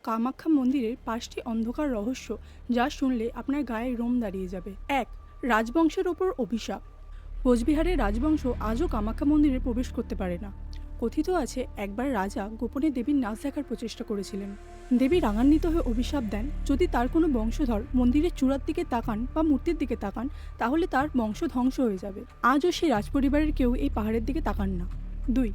কামাখ্যা মন্দিরের ৫টি অন্ধকার রহস্য যা শুনলে আপনার গায়ে রোম দাঁড়িয়ে যাবে। ১. রাজবংশের ওপর অভিশাপ। কোচবিহারের রাজবংশ আজও কামাখ্যা মন্দিরে প্রবেশ করতে পারে না। কথিত আছে একবার রাজা গোপনে দেবীর নাচ দেখার প্রচেষ্টা করেছিলেন। দেবী রাগান্বিত হয়ে অভিশাপ দেন, যদি তার কোনো বংশধর মন্দিরের চূড়ার দিকে তাকান বা মূর্তির দিকে তাকান তাহলে তার বংশ ধ্বংস হয়ে যাবে। আজও সেই রাজপরিবারের কেউ এই পাহাড়ের দিকে তাকান না। ২.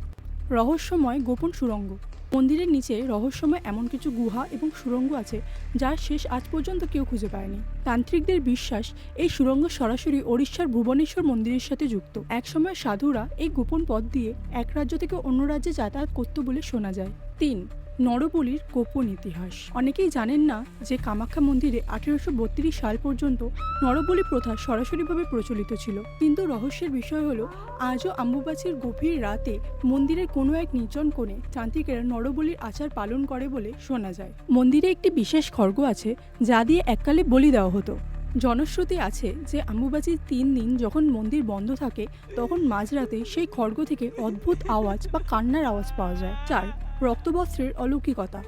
রহস্যময় গোপন সুড়ঙ্গ। মন্দিরের নিচে রহস্যময় এমন কিছু গুহা এবং সুড়ঙ্গ আছে যার শেষ আজ পর্যন্ত কেউ খুঁজে পায়নি। তান্ত্রিকদের বিশ্বাস এই সুড়ঙ্গ সরাসরি ওড়িশার ভুবনেশ্বর মন্দিরের সাথে যুক্ত। একসময় সাধুরা এই গোপন পথ দিয়ে এক রাজ্য থেকে অন্য রাজ্যে যাতায়াত করত বলে শোনা যায়। ৩. নরবলির গোপন ইতিহাস। অনেকেই জানেন না যে কামাখ্যা মন্দিরে ১৮৩২ সাল পর্যন্ত নরবলি প্রথা সরাসরিভাবে প্রচলিত ছিল। কিন্তু রহস্যের বিষয় হলো আজও অম্বুবাচীর গভীর রাতে মন্দিরের কোনো এক নির্জন কোণে তান্ত্রিকেরা নরবলির আচার পালন করে বলে শোনা যায়। মন্দিরে একটি বিশেষ খড়গ আছে যা দিয়ে এককালে বলি দেওয়া হতো। জনশ্রুতি আছে যে অম্বুবাচীর ৩ দিন যখন মন্দির বন্ধ থাকে তখন মাঝরাতে সেই খড়গ থেকে অদ্ভুত আওয়াজ বা কান্নার আওয়াজ পাওয়া যায়। ৪. রক্তবস্ত্রের অলৌকিকতা।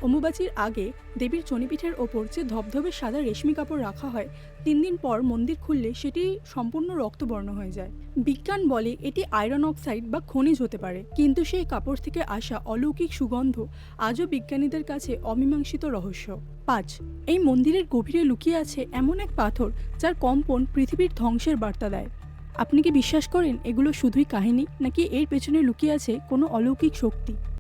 অম্বুবাচীর আগে দেবীর চনিপীঠের ওপর যে ধবধবে সাদা রেশমি কাপড় রাখা হয়, ৩ দিন পর মন্দির খুললে সেটি সম্পূর্ণ রক্তবর্ণ হয়ে যায়। বিজ্ঞান বলে এটি আয়রন অক্সাইড বা খনিজ হতে পারে, কিন্তু সেই কাপড় থেকে আসা অলৌকিক সুগন্ধ আজও বিজ্ঞানীদের কাছে অমীমাংসিত রহস্য। ৫. এই মন্দিরের গভীরে লুকিয়ে আছে এমন এক পাথর যার কম্পন পৃথিবীর ধ্বংসের বার্তা দেয়। আপনি কি বিশ্বাস করেন এগুলো শুধুই কাহিনী, নাকি এর পেছনে লুকিয়ে আছে কোনো অলৌকিক শক্তি?